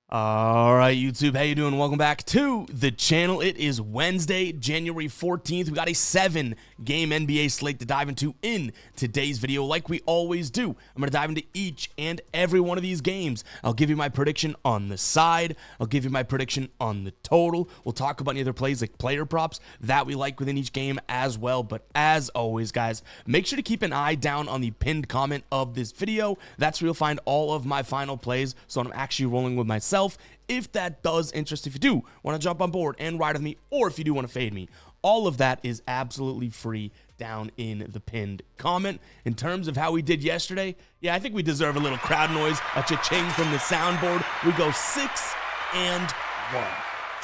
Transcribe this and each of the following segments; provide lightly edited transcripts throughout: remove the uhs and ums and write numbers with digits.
All right, YouTube, how you doing? Welcome back to the channel. It is Wednesday, January 14th. We got a 7-game NBA slate to dive into in today's video. Like we always do, I'm going to dive into each and every one of these games. I'll give you my prediction on the side. I'll give you my prediction on the total. We'll talk about any other plays like player props that we like within each game as well. But as always, guys, make sure to keep an eye down on the pinned comment of this video. That's where you'll find all of my final plays. So I'm actually rolling with myself. If that does interest, if you do want to jump on board and ride with me, or if you do want to fade me, all of that is absolutely free down in the pinned comment. In terms of how we did yesterday, yeah, I think we deserve a little crowd noise, a cha-ching from the soundboard. We go 6-1.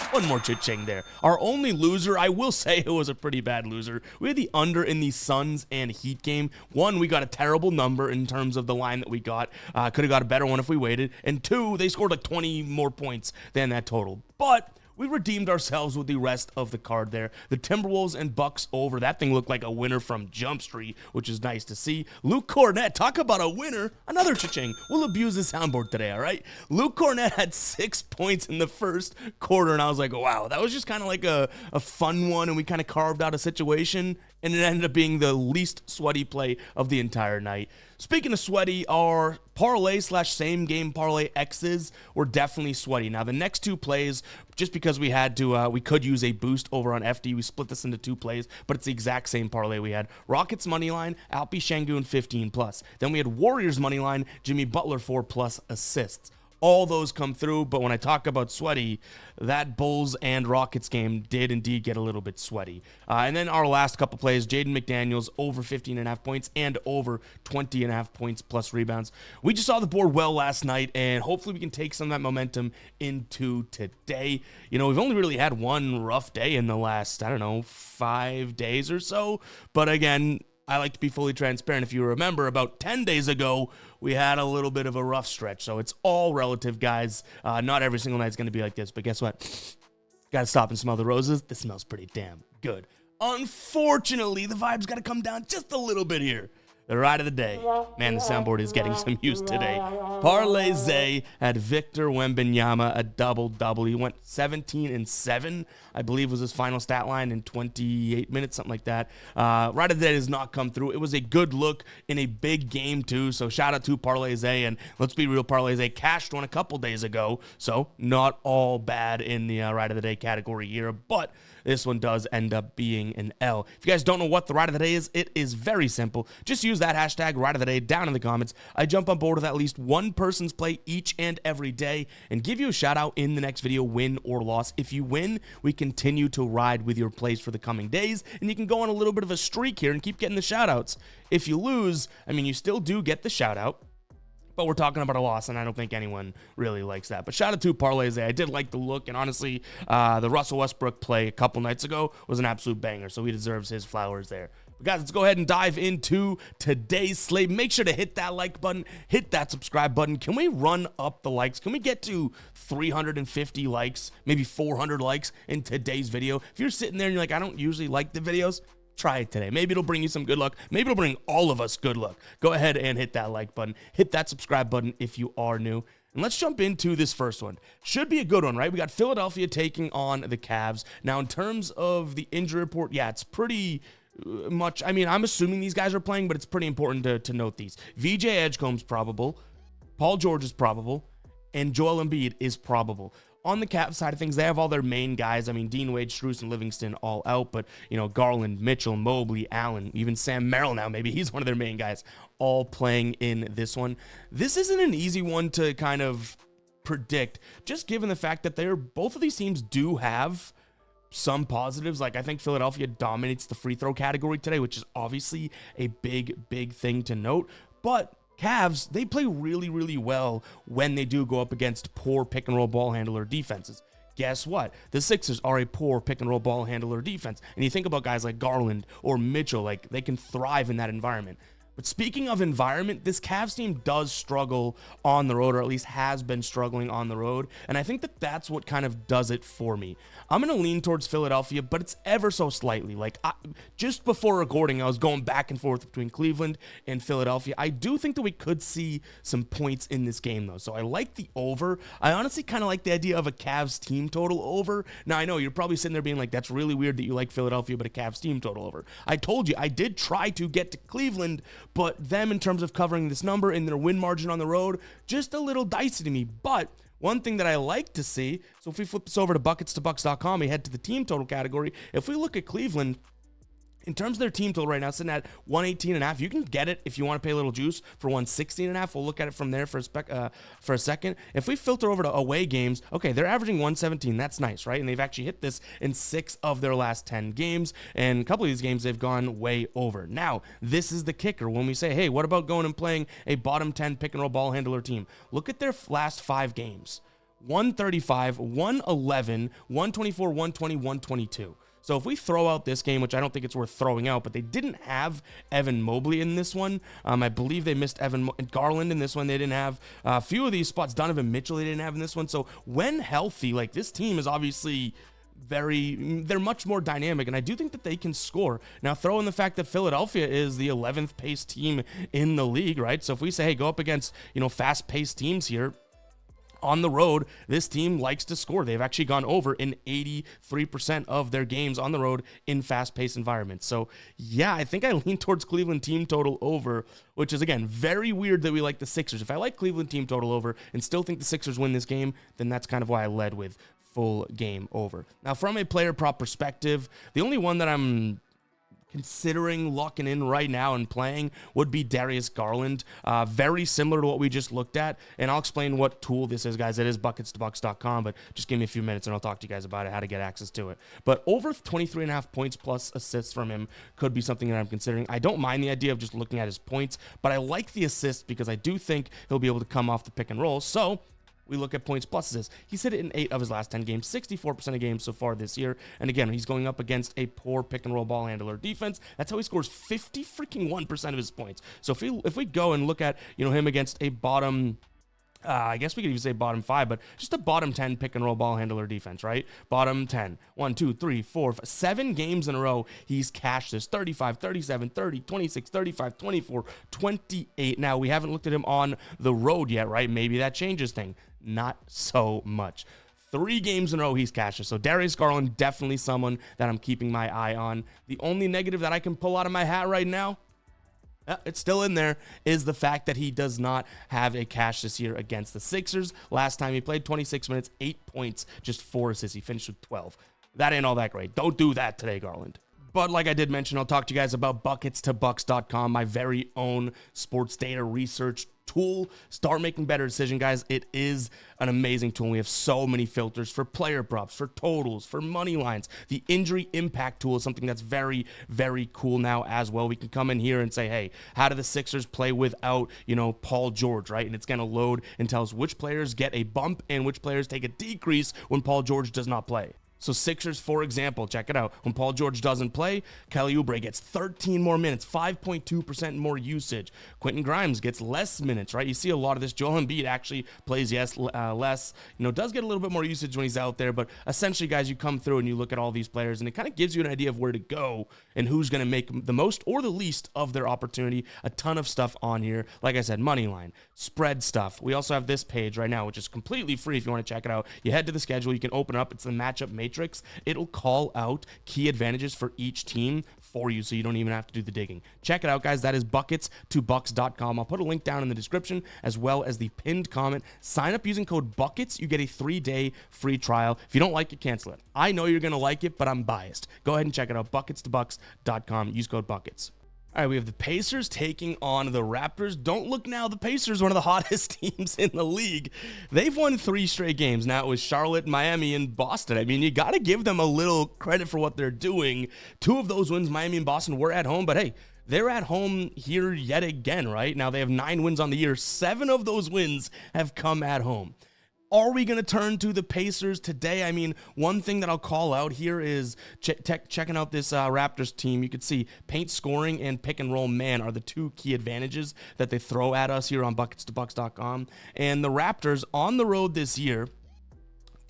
One more cha-ching there. Our only loser, I will say it was a pretty bad loser. We had the under in the Suns and Heat game. One, we got a terrible number in terms of the line that we got. Could have got a better one if we waited. And two, they scored like 20 more points than that total. But we redeemed ourselves with the rest of the card there. The Timberwolves and Bucks over. That thing looked like a winner from Jump Street, which is nice to see. Luke Cornett, talk about a winner. Another cha-ching. We'll abuse the soundboard today, all right? Luke Cornett had 6 points in the first quarter, and I was like, wow, that was just kind of like a fun one, and we kind of carved out a situation, and it ended up being the least sweaty play of the entire night. Speaking of sweaty, our parlay / same game parlay X's were definitely sweaty. Now, the next two plays, just because we had to, we could use a boost over on FD, we split this into two plays, but it's the exact same parlay we had. Rockets money line, Alpi Şengün 15+. Then we had Warriors money line, Jimmy Butler 4+ assists. All those come through, but when I talk about sweaty, that Bulls and Rockets game did indeed get a little bit sweaty. And then our last couple plays, Jaden McDaniels over 15.5 points and over 20.5 points plus rebounds. We just saw the board well last night, and hopefully we can take some of that momentum into today. You know, we've only really had one rough day in the last, 5 days or so. But again, I like to be fully transparent. If you remember, about 10 days ago, we had a little bit of a rough stretch. So it's all relative, guys. Not every single night is going to be like this. But guess what? Got to stop and smell the roses. This smells pretty damn good. Unfortunately, the vibe's got to come down just a little bit here. The ride of the day. Man, the soundboard is getting some use today. Parlays had Victor Wembanyama a double-double. He went 17-7, I believe was his final stat line in 28 minutes, something like that. Ride of the day has not come through. It was a good look in a big game, too. So shout out to Parlays. And let's be real, Parlays cashed one a couple days ago. So not all bad in the ride of the day category here. But this one does end up being an L. If you guys don't know what the ride of the day is, it is very simple. Just use that hashtag ride of the day down in the comments. I jump on board with at least one person's play each and every day and give you a shout out in the next video, win or loss. If you win, we continue to ride with your plays for the coming days, and you can go on a little bit of a streak here and keep getting the shout outs. If you lose, you still do get the shout out. But we're talking about a loss, and I don't think anyone really likes that. But shout out to Parlays. I did like the look, and honestly, the Russell Westbrook play a couple nights ago was an absolute banger, so he deserves his flowers there. But guys, let's go ahead and dive into today's slate. Make sure to hit that like button, hit that subscribe button. Can we run up the likes? Can we get to 350 likes, maybe 400 likes in today's video? If you're sitting there and you're like, I don't usually like the videos, try it today. Maybe it'll bring you some good luck. Maybe it'll bring all of us good luck. Go ahead and hit that like button. Hit that subscribe button if you are new. And let's jump into this first one. Should be a good one, right? We got Philadelphia taking on the Cavs. Now, in terms of the injury report, yeah, it's pretty much, I'm assuming these guys are playing, but it's pretty important to note these. VJ Edgecombe's probable. Paul George is probable. And Joel Embiid is probable. On the Cavs side of things, they have all their main guys. Dean Wade, Strus, and Livingston all out. But, Garland, Mitchell, Mobley, Allen, even Sam Merrill now, maybe he's one of their main guys, all playing in this one. This isn't an easy one to kind of predict, just given the fact that both of these teams do have some positives. Like, I think Philadelphia dominates the free throw category today, which is obviously a big, big thing to note. But Cavs, they play really, really well when they do go up against poor pick-and-roll ball handler defenses. Guess what? The Sixers are a poor pick-and-roll ball handler defense. And you think about guys like Garland or Mitchell, like they can thrive in that environment. But speaking of environment, this Cavs team does struggle on the road, or at least has been struggling on the road. And I think that that's what kind of does it for me. I'm going to lean towards Philadelphia, but it's ever so slightly. Like, just before recording, I was going back and forth between Cleveland and Philadelphia. I do think that we could see some points in this game, though. So I like the over. I honestly kind of like the idea of a Cavs team total over. Now, I know you're probably sitting there being like, that's really weird that you like Philadelphia, but a Cavs team total over. I told you, I did try to get to Cleveland, but them in terms of covering this number and their win margin on the road, just a little dicey to me. But one thing that I like to see, so if we flip this over to buckets2bucks.com, we head to the team total category. If we look at Cleveland, in terms of their team total right now, sitting at 118.5. You can get it if you want to pay a little juice for 116.5. We'll look at it from there for a second. If we filter over to away games, okay, they're averaging 117. That's nice, right? And they've actually hit this in 6 of their last 10 games. And a couple of these games, they've gone way over. Now, this is the kicker. When we say, hey, what about going and playing a bottom 10 pick and roll ball handler team? Look at their last 5 games. 135, 111, 124, 120, 122. So if we throw out this game, which I don't think it's worth throwing out, but they didn't have Evan Mobley in this one. I believe they missed Evan Garland in this one. They didn't have a few of these spots. Donovan Mitchell they didn't have in this one. So when healthy, like, this team is obviously they're much more dynamic, and I do think that they can score. Now, throw in the fact that Philadelphia is the 11th paced team in the league, right? So if we say, hey, go up against, fast-paced teams here, on the road, this team likes to score. They've actually gone over in 83% of their games on the road in fast-paced environments. So, yeah, I think I lean towards Cleveland team total over, which is, again, very weird that we like the Sixers. If I like Cleveland team total over and still think the Sixers win this game, then that's kind of why I led with full game over. Now, from a player prop perspective, the only one that I'm considering locking in right now and playing would be Darius Garland. Very similar to what we just looked at, and I'll explain what tool this is, guys. It is buckets2bucks.com, but just give me a few minutes and I'll talk to you guys about it, how to get access to it. But over 23.5 points plus assists from him could be something that I'm considering. I don't mind the idea of just looking at his points, but I like the assists because I do think he'll be able to come off the pick and roll. So we look at points plus assists. He's hit it in 8 of his last 10 games, 64% of games so far this year. And again, he's going up against a poor pick and roll ball handler defense. That's how he scores 50% of his points. So if we go and look at, him against a bottom, I guess we could even say bottom 5, but just a bottom 10 pick and roll ball handler defense, right? Bottom 10. 1, 2, 3, 4, 5, 7 games in a row, he's cashed this. 35, 37, 30, 26, 35, 24, 28. Now, we haven't looked at him on the road yet, right? Maybe that changes things. Not so much. 3 games in a row he's cashed. So Darius Garland, definitely someone that I'm keeping my eye on. The only negative that I can pull out of my hat right now, it's still in there, is the fact that he does not have a cash this year against the Sixers. Last time he played 26 minutes, 8 points, just 4 assists. He finished with 12. That ain't all that great. Don't do that today, Garland. But like I did mention, I'll talk to you guys about buckets2bucks.com, my very own sports data research tool. Start making better decisions, guys. It is an amazing tool. We have so many filters for player props, for totals, for money lines. The injury impact tool is something that's very, very cool now as well. We can come in here and say, hey, how do the Sixers play without, Paul George, right? And it's going to load and tell us which players get a bump and which players take a decrease when Paul George does not play. So Sixers, for example, check it out. When Paul George doesn't play, Kelly Oubre gets 13 more minutes, 5.2% more usage. Quentin Grimes gets less minutes, right? You see a lot of this. Joel Embiid actually plays, less. Does get a little bit more usage when he's out there. But essentially, guys, you come through and you look at all these players, and it kind of gives you an idea of where to go and who's going to make the most or the least of their opportunity. A ton of stuff on here. Like I said, money line, spread stuff. We also have this page right now, which is completely free if you want to check it out. You head to the schedule. You can open it up. It's the matchup matrix. It'll call out key advantages for each team for you, so you don't even have to do the digging. Check it out, guys. That is buckets2bucks.com. I'll put a link down in the description as well as the pinned comment. Sign up using code BUCKETS. You get a 3-day free trial. If you don't like it, cancel it. I know you're going to like it, but I'm biased. Go ahead and check it out, buckets2bucks.com. Use code BUCKETS. All right, we have the Pacers taking on the Raptors. Don't look now, the Pacers, one of the hottest teams in the league. They've won 3 straight games. Now it was Charlotte, Miami, and Boston. I mean, you got to give them a little credit for what they're doing. 2 of those wins, Miami and Boston, were at home, but hey, they're at home here yet again, right? Now they have 9 wins on the year. 7 of those wins have come at home. Are we going to turn to the Pacers today? I mean, one thing that I'll call out here is checking out this Raptors team. You could see paint scoring and pick and roll man are the two key advantages that they throw at us here on bucketstobucks.com. And the Raptors on the road this year,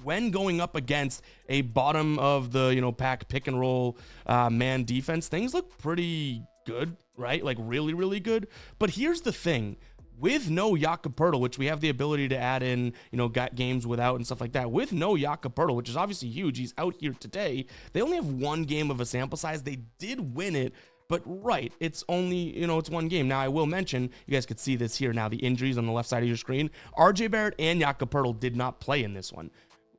when going up against a bottom of the pack pick and roll man defense, things look pretty good, right? Like really, really good. But here's the thing. With no Jakob Poeltl, which we have the ability to add in, got games without and stuff like that. With no Jakob Poeltl, which is obviously huge, he's out here today. They only have one game of a sample size. They did win it, but right, it's only, it's one game. Now, I will mention, you guys could see this here now, the injuries on the left side of your screen. RJ Barrett and Jakob Poeltl did not play in this one.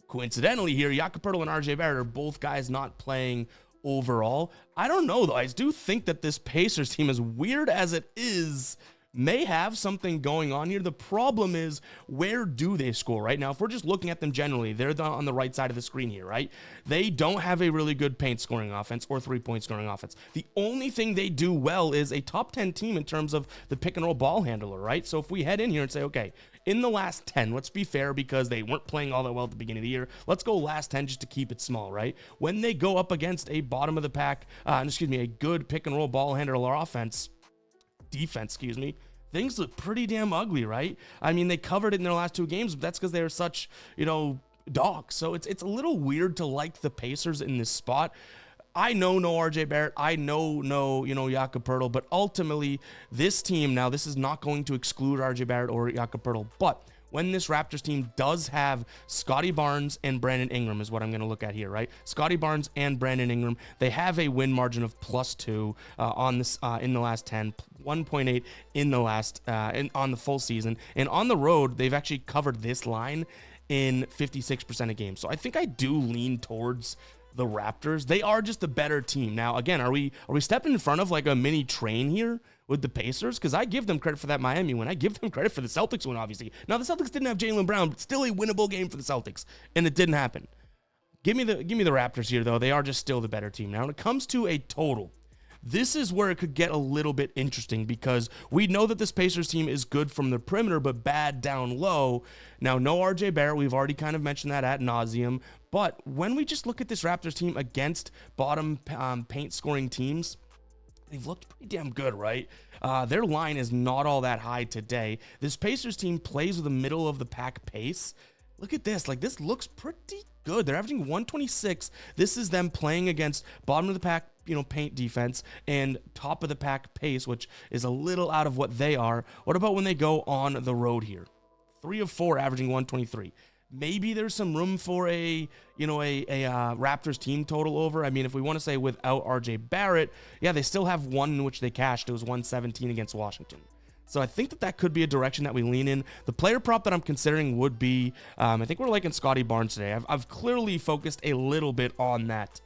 Coincidentally here, Jakob Poeltl and RJ Barrett are both guys not playing overall. I don't know, though. I do think that this Pacers team, as weird as it is, may have something going on here. The problem is, where do they score right now? If we're just looking at them generally, they're on the right side of the screen here, right? They don't have a really good paint scoring offense or 3-point scoring offense. The only thing they do well is a top 10 team in terms of the pick and roll ball handler, right? So if we head in here and say, okay, in the last 10, let's be fair because they weren't playing all that well at the beginning of the year. Let's go last 10 just to keep it small, right? When they go up against a bottom of the pack, a good pick and roll ball handler defense, things look pretty damn ugly, right? I mean, they covered it in their last two games, but that's because they were such, dogs. So it's a little weird to like the Pacers in this spot. I know no RJ Barrett. I know no, Jakob Poeltl, but ultimately this team, now this is not going to exclude RJ Barrett or Jakob Poeltl, but when this Raptors team does have Scotty Barnes and Brandon Ingram is what I'm going to look at here, right? Scotty Barnes and Brandon Ingram, they have a win margin of +2 on this in the last 10, 1.8 in the last on the full season, and on the road they've actually covered this line in 56% of games. So I think I do lean towards the Raptors. They are just a better team. Now, again, are we stepping in front of like a mini train here with the Pacers? Because I give them credit for that Miami win. I give them credit for the Celtics win, obviously. Now, the Celtics didn't have Jaylen Brown, but still a winnable game for the Celtics, and it didn't happen. Give me the Raptors here, though. They are just still the better team. Now, when it comes to a total, this is where it could get a little bit interesting because we know that this Pacers team is good from the perimeter, but bad down low. Now, no RJ Barrett. We've already kind of mentioned that ad nauseum. But when we just look at this Raptors team against bottom paint scoring teams, they've looked pretty damn good, right? Their line is not all that high today. This Pacers team plays with a middle of the pack pace. Look at this. Like, this looks pretty good. They're averaging 126. This is them playing against bottom of the pack, paint defense and top of the pack pace, which is a little out of what they are. What about when they go on the road here? 3 of 4 averaging 123. Maybe there's some room for a Raptors team total over. I mean, if we want to say without RJ Barrett, yeah, they still have one in which they cashed. It was 117 against Washington. So I think that could be a direction that we lean in. The player prop that I'm considering would be, I think we're liking Scotty Barnes today. I've clearly focused a little bit on that,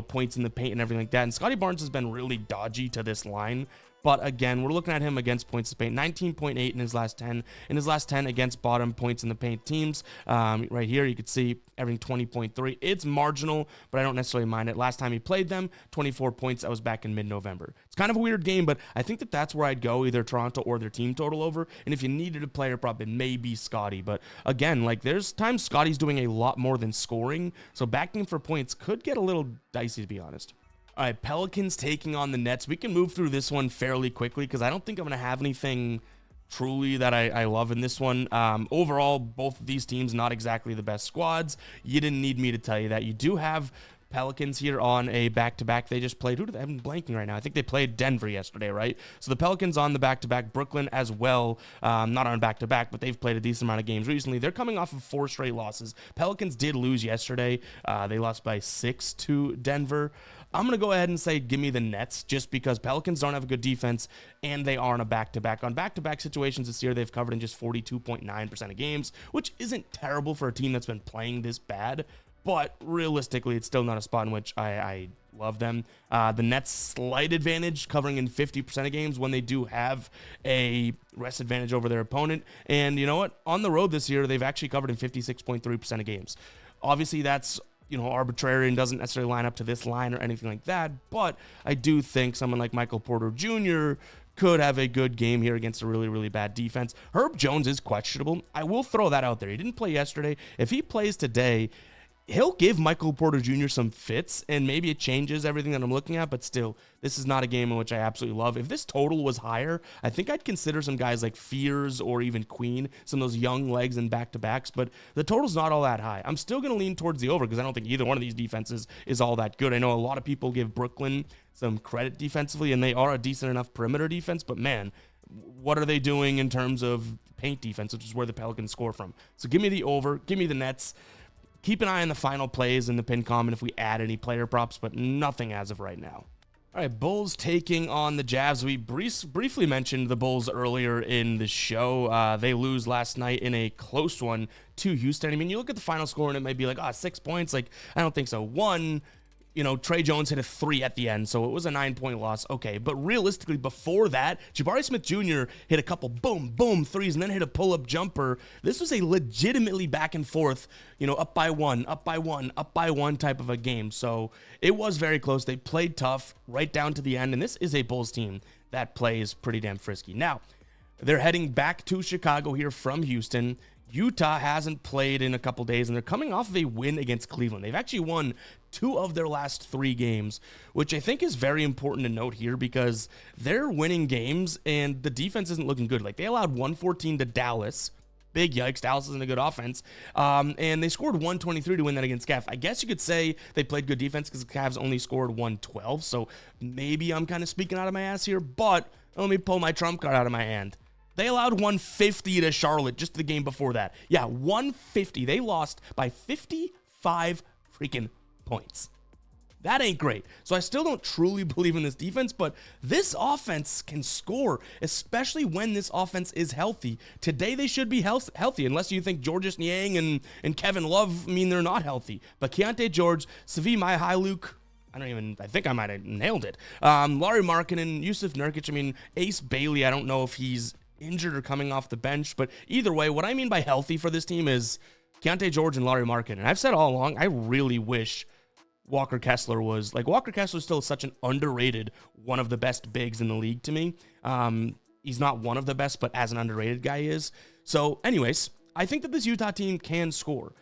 points in the paint and everything like that. And Scotty Barnes has been really dodgy to this line. But again, we're looking at him against points in the paint, 19.8 in his last 10. In his last 10 against bottom points in the paint teams. Right here, you can see everything 20.3. It's marginal, but I don't necessarily mind it. Last time he played them, 24 points. That was back in mid-November. It's kind of a weird game, but I think that's where I'd go, either Toronto or their team total over. And if you needed a player prop, it may be Scotty. But again, there's times Scotty's doing a lot more than scoring. So backing for points could get a little dicey, to be honest. All right, Pelicans taking on the Nets. We can move through this one fairly quickly because I don't think I'm going to have anything truly that I love in this one. Overall, both of these teams, not exactly the best squads. You didn't need me to tell you that. You do have Pelicans here on a back-to-back. They just played, I'm blanking right now. I think they played Denver yesterday, right? So the Pelicans on the back-to-back, Brooklyn as well, not on back-to-back, but they've played a decent amount of games recently. They're coming off of 4 straight losses. Pelicans did lose yesterday. They lost by 6 to Denver. I'm going to go ahead and say give me the Nets just because Pelicans don't have a good defense and they are on a back-to-back. On back-to-back situations this year, they've covered in just 42.9% of games, which isn't terrible for a team that's been playing this bad. But realistically, it's still not a spot in which I love them. The Nets' slight advantage covering in 50% of games when they do have a rest advantage over their opponent. And you know what? On the road this year, they've actually covered in 56.3% of games. Obviously, that's arbitrary and doesn't necessarily line up to this line or anything like that. But I do think someone like Michael Porter Jr. could have a good game here against a really, really bad defense. Herb Jones is questionable. I will throw that out there. He didn't play yesterday. If he plays today, he'll give Michael Porter Jr. some fits, and maybe it changes everything that I'm looking at, but still, this is not a game in which I absolutely love. If this total was higher, I think I'd consider some guys like Fears or even Queen, some of those young legs and back-to-backs, but the total's not all that high. I'm still going to lean towards the over because I don't think either one of these defenses is all that good. I know a lot of people give Brooklyn some credit defensively, and they are a decent enough perimeter defense, but man, what are they doing in terms of paint defense, which is where the Pelicans score from? So give me the over, give me the Nets. Keep an eye on the final plays in the pin comment if we add any player props, but nothing as of right now. All right, Bulls taking on the Jazz. We briefly mentioned the Bulls earlier in the show. They lose last night in a close one to Houston. I mean, you look at the final score and it might be like, 6 points. Like, I don't think so. One, Trey Jones hit a 3 at the end, so it was a 9-point loss. Okay, but realistically, before that, Jabari Smith Jr. hit a couple boom threes and then hit a pull-up jumper. This was a legitimately back and forth, up by one type of a game. So it was very close. They played tough right down to the end, and this is a Bulls team that plays pretty damn frisky. Now, they're heading back to Chicago here from Houston. Utah hasn't played in a couple days, and they're coming off of a win against Cleveland. They've actually won 2 of their last 3 games, which I think is very important to note here because they're winning games, and the defense isn't looking good. Like, they allowed 114 to Dallas. Big yikes. Dallas isn't a good offense. And they scored 123 to win that against Cavs. I guess you could say they played good defense because the Cavs only scored 112, so maybe I'm kind of speaking out of my ass here, but let me pull my trump card out of my hand. They allowed 150 to Charlotte just the game before that. Yeah, 150. They lost by 55 freaking points. That ain't great. So I still don't truly believe in this defense, but this offense can score, especially when this offense is healthy. Today they should be healthy, unless you think Georges Niang and Kevin Love mean they're not healthy. But Keontae George, Svi Mykhailiuk, I think I might have nailed it. Lauri Markkanen, Yusuf Nurkic, Ace Bailey, I don't know if he's injured or coming off the bench, but either way, what I mean by healthy for this team is Keontae George and Lauri Markkanen. And I've said all along, I really wish Walker Kessler was, Walker Kessler is still such an underrated, one of the best bigs in the league to me. He's not one of the best, but as an underrated guy he is. So anyways, I think that this Utah team can score.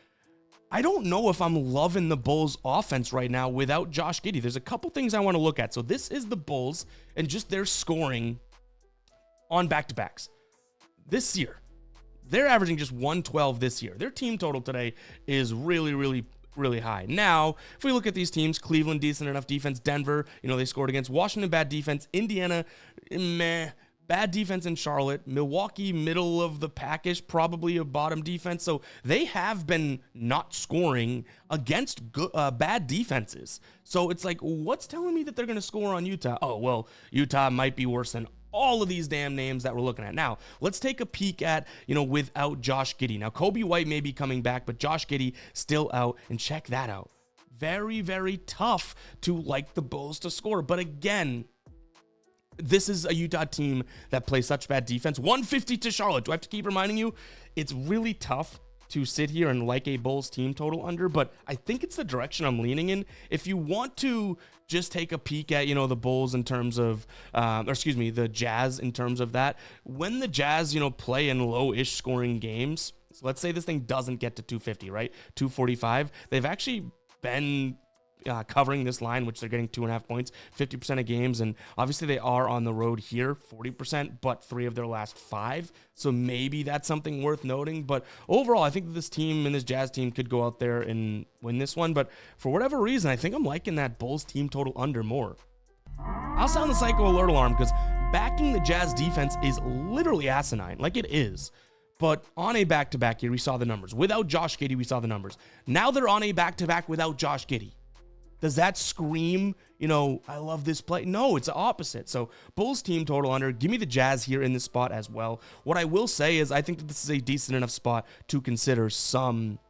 I don't know if I'm loving the Bulls offense right now without Josh Giddey. There's a couple things I want to look at. So this is the Bulls and just their scoring on back-to-backs. This year, they're averaging just 112 this year. Their team total today is really, really, really high. Now, if we look at these teams, Cleveland, decent enough defense. Denver, they scored against. Washington, bad defense. Indiana, meh. Bad defense in Charlotte. Milwaukee, middle of the package, probably a bottom defense. So they have been not scoring against bad defenses. So it's like, what's telling me that they're going to score on Utah? Oh, well, Utah might be worse than all of these damn names that we're looking at. Now, let's take a peek at, without Josh Giddey. Now, Kobe White may be coming back, but Josh Giddey still out, and check that out. Very, very tough to like the Bulls to score. But again, this is a Utah team that plays such bad defense. 150 to Charlotte. Do I have to keep reminding you? It's really tough to sit here and like a Bulls team total under, but I think it's the direction I'm leaning in. If you want to just take a peek at, the Bulls in terms of, the Jazz in terms of that, when the Jazz, play in low-ish scoring games, so let's say this thing doesn't get to 250, right? 245, they've actually been covering this line, which they're getting 2.5 points, 50% of games, and obviously they are on the road here, 40%, but 3 of their last 5, so maybe that's something worth noting. But overall, I think that this team and this Jazz team could go out there and win this one, but for whatever reason, I think I'm liking that Bulls team total under more. I'll sound the psycho alert alarm because backing the Jazz defense is literally asinine, like it is. But on a back-to-back here, we saw the numbers. Without Josh Giddey, we saw the numbers. Now they're on a back-to-back without Josh Giddey. Does that scream, I love this play? No, it's the opposite. So Bulls team total under. Give me the Jazz here in this spot as well. What I will say is I think that this is a decent enough spot to consider some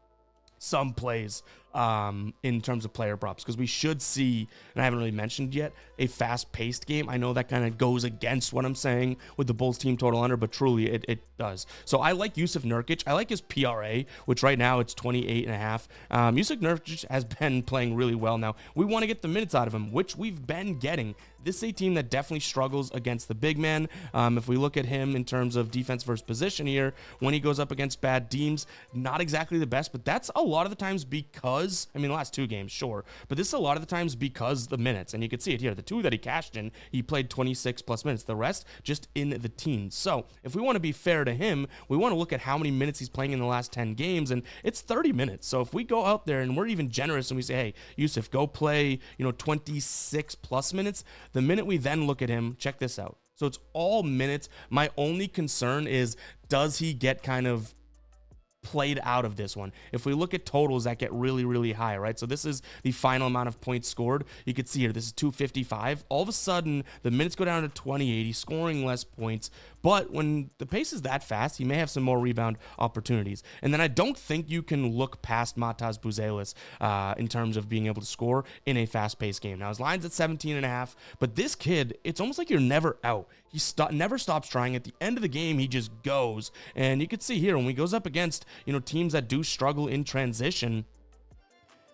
plays in terms of player props, because we should see, and I haven't really mentioned yet, a fast-paced game. I know that kind of goes against what I'm saying with the Bulls team total under, but truly it does. So I like Yusuf Nurkic. I like his PRA, which right now it's 28.5. Yusuf Nurkic has been playing really well now. We want to get the minutes out of him, which we've been getting. This is a team that definitely struggles against the big man. If we look at him in terms of defense versus position here, when he goes up against bad teams, not exactly the best, but that's a lot of the times because, I mean, the last 2 games, sure, but this is a lot of the times because the minutes, and you can see it here. The 2 that he cashed in, he played 26 plus minutes. The rest just in the teens. So if we want to be fair to him, we want to look at how many minutes he's playing in the last 10 games, and it's 30 minutes. So if we go out there and we're even generous and we say, hey, Yusuf, go play, 26 plus minutes, the minute we then look at him, check this out. So it's all minutes. My only concern is, does he get kind of played out of this one? If we look at totals that get really, really high, right? So this is the final amount of points scored. You can see here, this is 255. All of a sudden, the minutes go down to 28. He's scoring less points. But when the pace is that fast, he may have some more rebound opportunities. And then I don't think you can look past Matas Buzelis in terms of being able to score in a fast-paced game. Now, his line's at 17.5, but this kid, it's almost like you're never out. He never stops trying. At the end of the game, he just goes. And you can see here, when he goes up against, teams that do struggle in transition,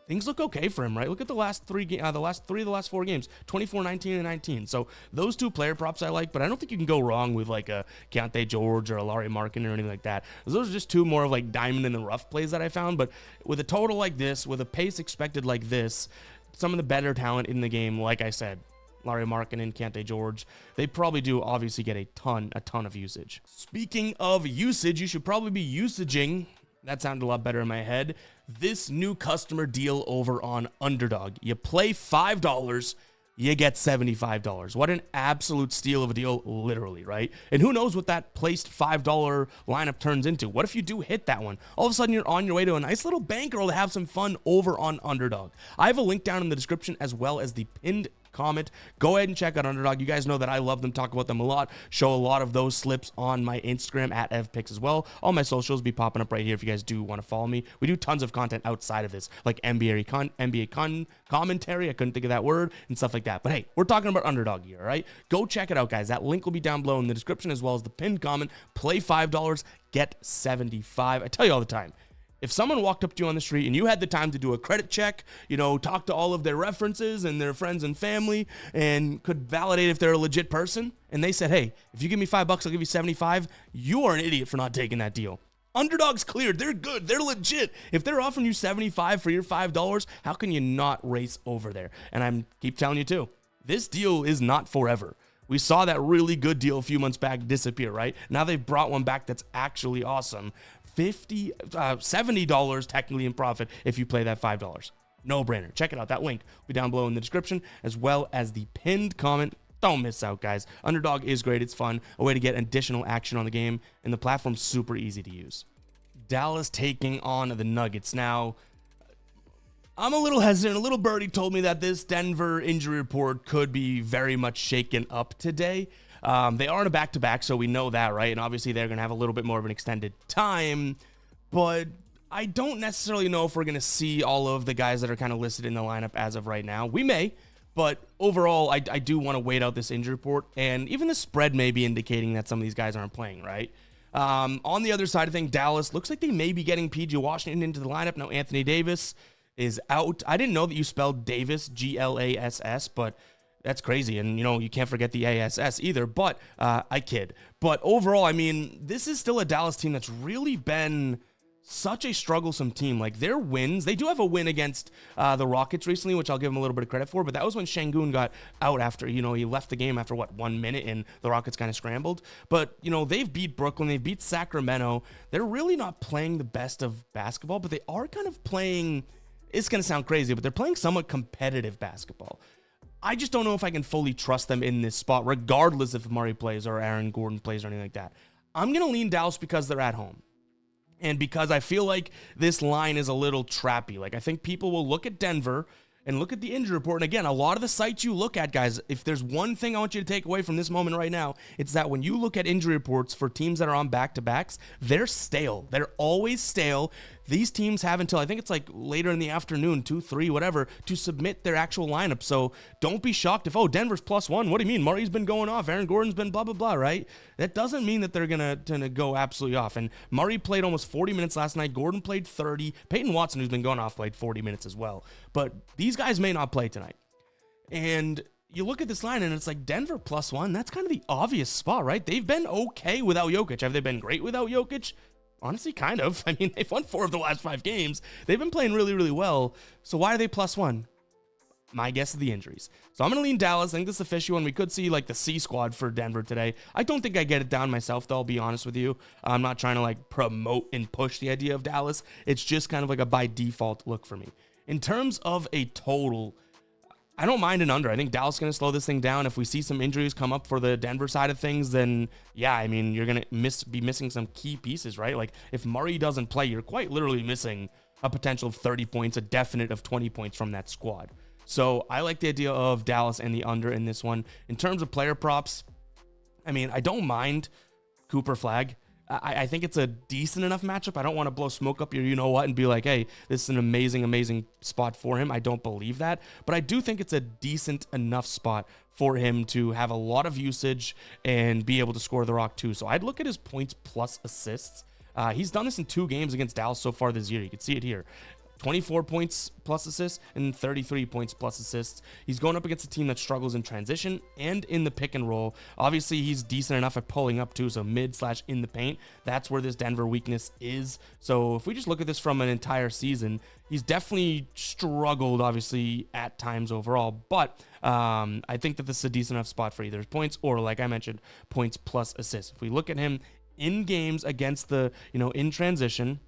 things look okay for him, right? Look at the last 3 of the last 4 games, 24, 19, and 19. So those 2 player props I like, but I don't think you can go wrong with like a Keontae George or a Larry Markin or anything like that. Those are just 2 more of like diamond in the rough plays that I found. But with a total like this, with a pace expected like this, some of the better talent in the game, like I said, Larry Markin and Keontae George, they probably do obviously get a ton of usage. Speaking of usage, you should probably be usaging, that sounded a lot better in my head, this new customer deal over on Underdog. You play $5, you get $75. What an absolute steal of a deal, literally, right? And who knows what that placed $5 lineup turns into? What if you do hit that one? All of a sudden, you're on your way to a nice little bankroll to have some fun over on Underdog. I have a link down in the description as well as the pinned comment. Go ahead and check out Underdog. You guys know that I love them, talk about them a lot, show a lot of those slips on my Instagram at evpicks as well. All my socials be popping up right here if you guys do want to follow me. We do tons of content outside of this, like NBA commentary, I couldn't think of that word, and stuff like that. But hey, we're talking about Underdog here, all right? Go check it out, guys. That link will be down below in the description as well as the pinned comment. Play $5, get 75. I tell you all the time, if someone walked up to you on the street and you had the time to do a credit check, talk to all of their references and their friends and family and could validate if they're a legit person, and they said, hey, if you give me $5, I'll give you 75, you are an idiot for not taking that deal. Underdog's cleared. They're good. They're legit. If they're offering you 75 for your $5, how can you not race over there? And I keep telling you too, this deal is not forever. We saw that really good deal a few months back disappear, right? Now they've brought one back that's actually awesome. $70 technically in profit if you play that $5. No brainer. Check it out. That link will be down below in the description as well as the pinned comment. Don't miss out, guys. Underdog is great. It's fun. A way to get additional action on the game, and the platform's super easy to use. Dallas taking on the Nuggets. Now, I'm a little hesitant. A little birdie told me that this Denver injury report could be very much shaken up today. They are in a back-to-back, so we know that, right? And obviously they're going to have a little bit more of an extended time, but I don't necessarily know if we're going to see all of the guys that are kind of listed in the lineup as of right now. We may, but overall, I do want to wait out this injury report, and even the spread may be indicating that some of these guys aren't playing, right? On the other side of things, Dallas looks like they may be getting P.J. Washington into the lineup. Now, Anthony Davis is out. I didn't know that you spelled Davis, G-L-A-S-S, but that's crazy. And, you can't forget the ASS either, but I kid. But overall, I mean, this is still a Dallas team that's really been such a strugglesome team. Like, their wins, they do have a win against the Rockets recently, which I'll give them a little bit of credit for, but that was when Şengün got out after, he left the game after, 1 minute, and the Rockets kind of scrambled. But, they've beat Brooklyn, they've beat Sacramento. They're really not playing the best of basketball, but they are kind of playing, it's going to sound crazy, but they're playing somewhat competitive basketball. I just don't know if I can fully trust them in this spot, regardless if Murray plays or Aaron Gordon plays or anything like that. I'm going to lean Dallas because they're at home. And because I feel like this line is a little trappy. Like, I think people will look at Denver and look at the injury report. And again, a lot of the sites you look at, guys, if there's one thing I want you to take away from this moment right now, it's that when you look at injury reports for teams that are on back-to-backs, they're stale. They're always stale. these teams have until I think it's like later in the afternoon, 2, 3, whatever, to submit their actual lineup. So don't be shocked if, oh, Denver's +1. What do you mean? Murray's been going off. Aaron Gordon's been blah, blah, blah, right? That doesn't mean that they're going to go absolutely off. And Murray played almost 40 minutes last night. Gordon played 30. Peyton Watson, who's been going off, played 40 minutes as well. But these guys may not play tonight. And you look at this line and it's like Denver +1. That's kind of the obvious spot, right? They've been okay without Jokic. Have they been great without Jokic? Honestly, kind of. I mean, they've won 4 of the last 5 games. They've been playing really, really well. So why are they +1? My guess is the injuries. So I'm going to lean Dallas. I think this is a fishy one. We could see like the C squad for Denver today. I don't think I get it down myself, though. I'll be honest with you. I'm not trying to like promote and push the idea of Dallas. It's just kind of like a by default look for me. In terms of a total, I don't mind an under. I think Dallas is going to slow this thing down. If we see some injuries come up for the Denver side of things, then yeah, I mean, you're going to be missing some key pieces, right? Like if Murray doesn't play, you're quite literally missing a potential of 30 points, a definite of 20 points from that squad. So I like the idea of Dallas and the under in this one. In terms of player props, I mean, I don't mind Cooper Flag. I think it's a decent enough matchup. I don't want to blow smoke up your you-know-what and be like, hey, this is an amazing, amazing spot for him. I don't believe that. But I do think it's a decent enough spot for him to have a lot of usage and be able to score the rock too. So I'd look at his points plus assists. He's done this in 2 games against Dallas so far this year. You can see it here. 24 points plus assists and 33 points plus assists. He's going up against a team that struggles in transition and in the pick and roll. Obviously, he's decent enough at pulling up too, so mid/in the paint. That's where this Denver weakness is. So if we just look at this from an entire season, he's definitely struggled, obviously, at times overall. But I think that this is a decent enough spot for either points or, like I mentioned, points plus assists. If we look at him in games against the, in transition,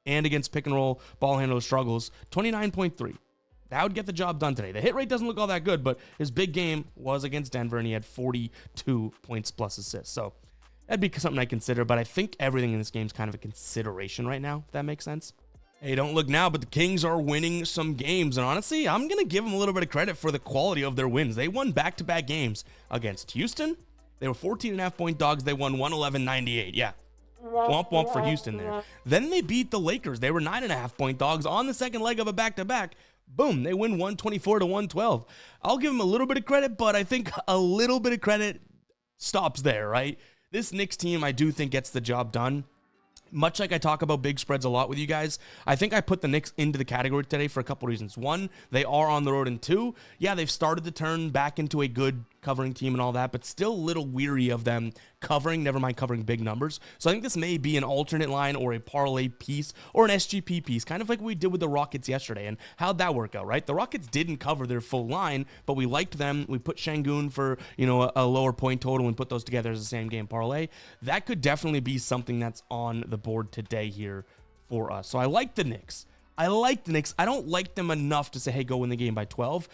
and against pick and roll ball handler struggles, 29.3. That would get the job done today. The hit rate doesn't look all that good, but his big game was against Denver, and he had 42 points plus assists. So that'd be something I consider, but I think everything in this game is kind of a consideration right now, if that makes sense. Hey, don't look now, but the Kings are winning some games, and honestly, I'm going to give them a little bit of credit for the quality of their wins. They won back-to-back games against Houston. They were 14.5-point dogs. They won 111-98. Yeah. Womp womp for Houston there. Then they beat the Lakers. They were 9.5-point dogs on the second leg of a back-to-back. Boom, they win 124-112. I'll give them a little bit of credit, but I think a little bit of credit stops there, right? This Knicks team, I do think, gets the job done. Much like I talk about big spreads a lot with you guys, I think I put the Knicks into the category today for a couple reasons. 1, they are on the road, and 2, yeah, they've started to turn back into a good covering team and all that, but still a little weary of them covering, never mind covering big numbers. So I think this may be an alternate line or a parlay piece or an SGP piece, kind of like we did with the Rockets yesterday. And how'd that work out, right? The Rockets didn't cover their full line, but we liked them. We put Şengün for, a lower point total and put those together as the same game parlay. That could definitely be something that's on the board today here for us. So I like the Knicks. I don't like them enough to say, hey, go win the game by 12.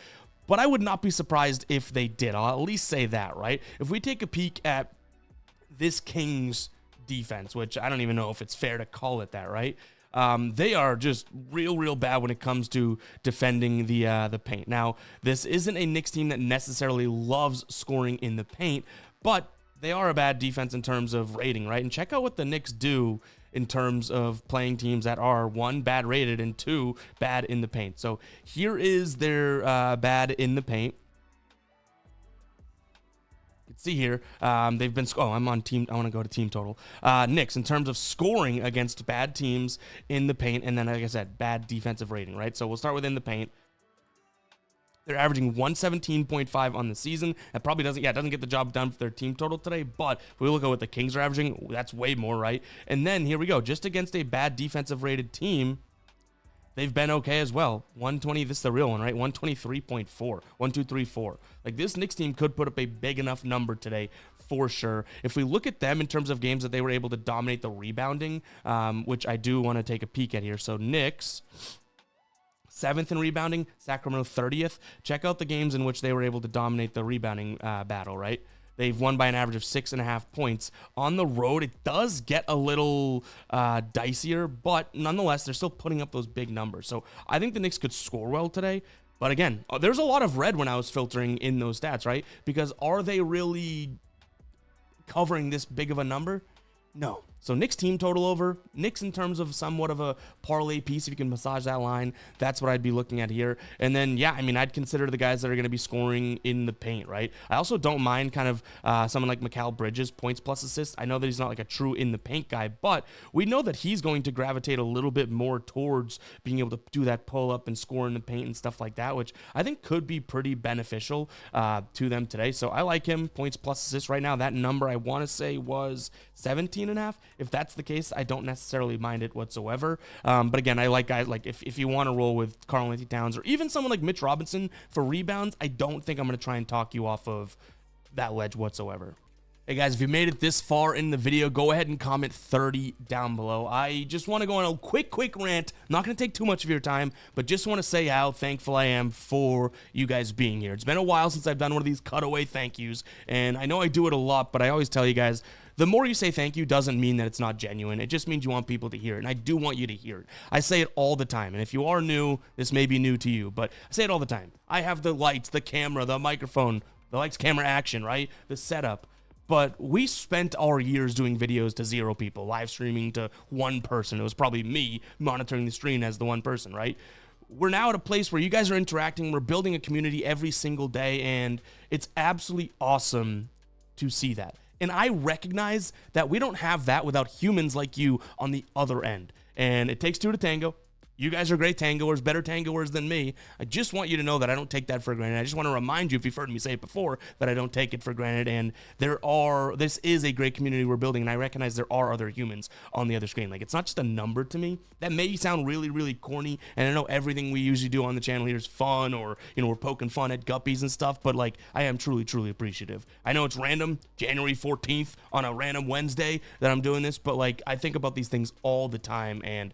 But I would not be surprised if they did. I'll at least say that, right? If we take a peek at this Kings defense, which I don't even know if it's fair to call it that, right? They are just real bad when it comes to defending the paint. Now, this isn't a Knicks team that necessarily loves scoring in the paint, but they are a bad defense in terms of rating, right? And check out what the Knicks do in terms of playing teams that are 1, bad rated, and 2, bad in the paint. So here is their bad in the paint. You can see here, they've been, I'm on team, I want to go to team total. Knicks, in terms of scoring against bad teams in the paint, and then, like I said, bad defensive rating, right? So we'll start with in the paint. They're averaging 117.5 on the season. That probably doesn't get the job done for their team total today. But if we look at what the Kings are averaging, that's way more, right? And then here we go. Just against a bad defensive rated team, they've been okay as well. 120, this is the real one, right? 123.4, 1-2-3-4. Like this Knicks team could put up a big enough number today for sure. If we look at them in terms of games that they were able to dominate the rebounding, which I do want to take a peek at here. So Knicks, 7th in rebounding, Sacramento 30th. Check out the games in which they were able to dominate the rebounding battle, right? They've won by an average of 6.5 points. On the road, it does get a little dicier, but nonetheless, they're still putting up those big numbers. So I think the Knicks could score well today. But again, there's a lot of red when I was filtering in those stats, right? Because are they really covering this big of a number? No. So Knicks team total over. Knicks in terms of somewhat of a parlay piece, if you can massage that line, that's what I'd be looking at here. And then, yeah, I mean, I'd consider the guys that are going to be scoring in the paint, right? I also don't mind kind of someone like Mikal Bridges, points plus assists. I know that he's not like a true in the paint guy, but we know that he's going to gravitate a little bit more towards being able to do that pull up and score in the paint and stuff like that, which I think could be pretty beneficial to them today. So I like him, points plus assists right now. That number I want to say was 17.5. If that's the case, I don't necessarily mind it whatsoever. But again, I like guys like if you want to roll with Karl-Anthony Towns or even someone like Mitch Robinson for rebounds, I don't think I'm going to try and talk you off of that ledge whatsoever. Hey guys, if you made it this far in the video, go ahead and comment 30 down below. I just want to go on a quick rant. I'm not going to take too much of your time, but just want to say how thankful I am for you guys being here. It's been a while since I've done one of these cutaway thank yous, and I know I do it a lot, but I always tell you guys, the more you say thank you doesn't mean that it's not genuine. It just means you want people to hear it, and I do want you to hear it. I say it all the time, and if you are new, this may be new to you, but I say it all the time. I have the lights, the camera, the microphone, the lights, camera, action, right? The setup. But we spent our years doing videos to 0 people, live streaming to 1 person. It was probably me monitoring the stream as the 1 person, right? We're now at a place where you guys are interacting. We're building a community every single day, and it's absolutely awesome to see that. And I recognize that we don't have that without humans like you on the other end. And it takes 2 to tango. You guys are great tangoers, better tangoers than me. I just want you to know that I don't take that for granted. I just want to remind you, if you've heard me say it before, that I don't take it for granted. And this is a great community we're building, and I recognize there are other humans on the other screen. Like, it's not just a number to me. That may sound really corny, and I know everything we usually do on the channel here is fun, or, you know, we're poking fun at guppies and stuff, but, like, I am truly appreciative. I know it's random, January 14th on a random Wednesday that I'm doing this, but, like, I think about these things all the time, and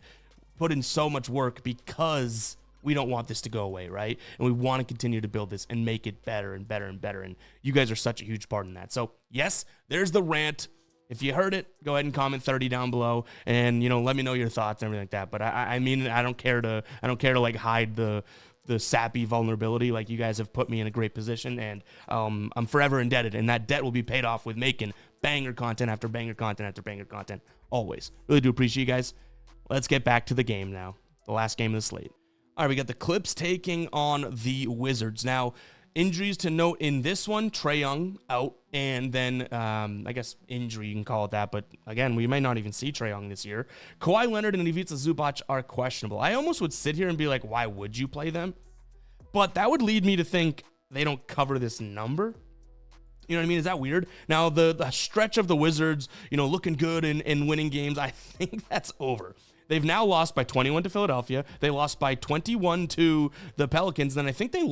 put in so much work because we don't want this to go away, right? And we want to continue to build this and make it better and better and better. And you guys are such a huge part in that. So yes, there's the rant. If you heard it, go ahead and comment 30 down below, and, you know, let me know your thoughts and everything like that. But I mean, I don't care to like hide the sappy vulnerability. Like, you guys have put me in a great position, and I'm forever indebted, and that debt will be paid off with making banger content after banger content after banger content. Always. Really do appreciate you guys. Let's get back to the game now. The last game of the slate. All right, we got the Clips taking on the Wizards. Now, injuries to note in this one: Trae Young out, and then I guess injury, you can call it that, but again, we may not even see Trae Young this year. Kawhi Leonard and Ivica Zubac are questionable. I almost would sit here and be like, why would you play them? But that would lead me to think they don't cover this number. You know what I mean? Is that weird? Now, the stretch of the Wizards, you know, looking good and winning games, I think that's over. They've now lost by 21 to Philadelphia. They lost by 21 to the Pelicans. Then I think they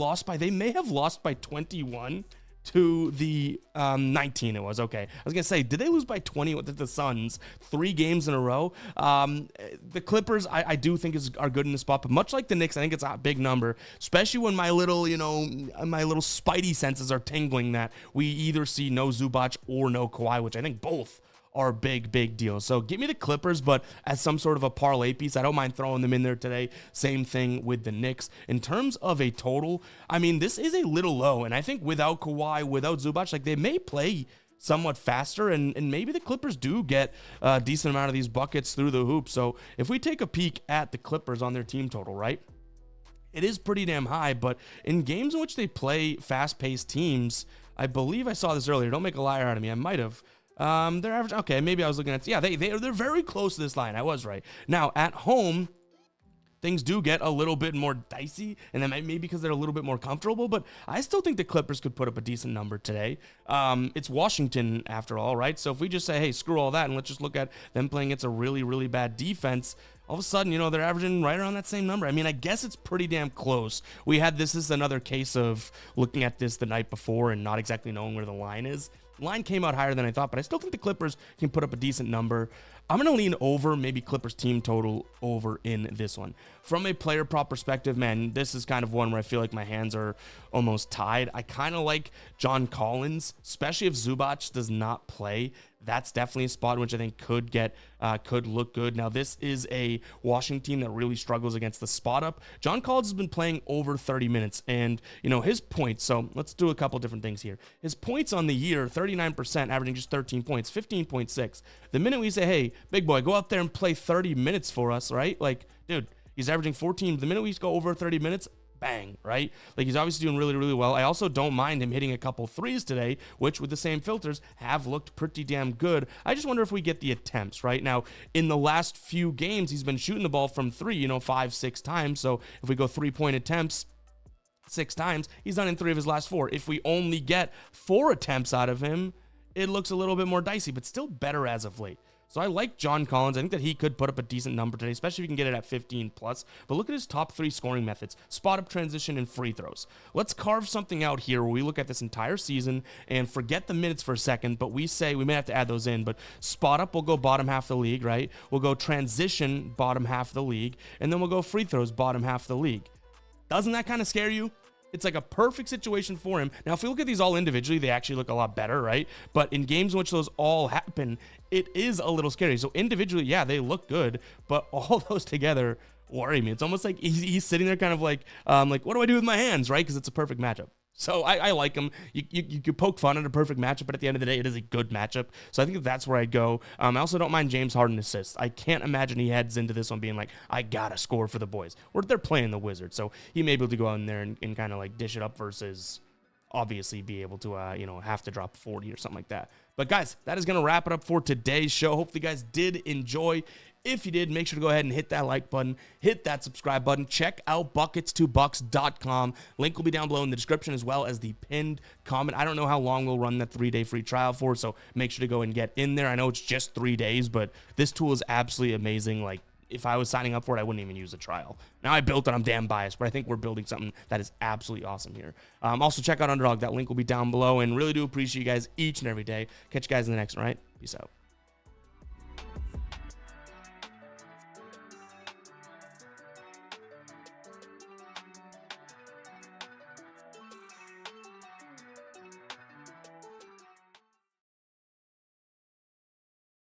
may have lost by 21 to the 19 it was. Okay. I was going to say, did they lose by 20 with the Suns 3 games in a row? The Clippers, I do think are good in the spot, but much like the Knicks, I think it's a big number, especially when my little spidey senses are tingling that we either see no Zubac or no Kawhi, which I think both are big deals. So give me the Clippers, but as some sort of a parlay piece. I don't mind throwing them in there today. Same thing with the Knicks. In terms of a total, I mean, this is a little low, and I think without Kawhi, without Zubac, like, they may play somewhat faster, and maybe the Clippers do get a decent amount of these buckets through the hoop. So if we take a peek at the Clippers on their team total, right, it is pretty damn high, but in games in which they play fast-paced teams, I believe I saw this earlier. Don't make a liar out of me. I might have. They're average. Okay, maybe I was looking at. Yeah, they're very close to this line. I was right. Now at home, things do get a little bit more dicey, and then maybe because they're a little bit more comfortable. But I still think the Clippers could put up a decent number today. It's Washington after all, right? So if we just say, hey, screw all that, and let's just look at them playing against a really bad defense, all of a sudden, you know, they're averaging right around that same number. I mean, I guess it's pretty damn close. We had this is another case of looking at this the night before and not exactly knowing where the line is. Line came out higher than I thought, but I still think the Clippers can put up a decent number. I'm going to lean over, maybe Clippers team total over in this one. From a player prop perspective, man, this is kind of one where I feel like my hands are almost tied. I kind of like John Collins, especially if Zubac does not play. that's definitely a spot which I think could look good. Now, this is a Washington team that really struggles against the spot up. John Collins has been playing over 30 minutes, and his points. So let's do a couple different things here. His points on the year, 39%, averaging just 13 points, 15.6. The minute we say, hey, big boy, go out there and play 30 minutes for us, right? Like, dude, he's averaging 14. The minute we go over 30 minutes, bang, right? Like, he's obviously doing really, really well. I also don't mind him hitting a couple threes today, which with the same filters have looked pretty damn good. I just wonder if we get the attempts, right? Now, in the last few games, he's been shooting the ball from three, 5-6 times. So if we go 3-point attempts 6 times, he's done in 3 of his last 4. If we only get 4 attempts out of him, it looks a little bit more dicey, but still better as of late. So I like John Collins. I think that he could put up a decent number today, especially if you can get it at 15 plus. But look at his top 3 scoring methods: spot up, transition, and free throws. Let's carve something out here where we look at this entire season and forget the minutes for a second, but we say we may have to add those in. But spot up will go bottom half of the league, right? We'll go transition bottom half of the league, and then we'll go free throws bottom half of the league. Doesn't that kind of scare you? It's like a perfect situation for him. Now, if we look at these all individually, they actually look a lot better, right? But in games in which those all happen, it is a little scary. So individually, yeah, they look good, but all those together worry me. It's almost like he's sitting there kind of like what do I do with my hands, right? Because it's a perfect matchup. So I like him. You could poke fun at a perfect matchup, but at the end of the day, it is a good matchup. So I think that's where I'd go. I also don't mind James Harden assists. I can't imagine he heads into this one being like, I gotta score for the boys. Or they're playing the Wizards, so he may be able to go out in there and kind of like dish it up versus obviously be able to have to drop 40 or something like that. But guys, that is gonna wrap it up for today's show. Hopefully you guys did enjoy. If you did, make sure to go ahead and hit that like button, hit that subscribe button, check out buckets2bucks.com. Link will be down below in the description as well as the pinned comment. I don't know how long we'll run that 3-day free trial for, so make sure to go and get in there. I know it's just 3 days, but this tool is absolutely amazing. Like, if I was signing up for it, I wouldn't even use a trial. Now I built it, I'm damn biased, but I think we're building something that is absolutely awesome here. Also check out Underdog. That link will be down below, and really do appreciate you guys each and every day. Catch you guys in the next one, all right? Peace out.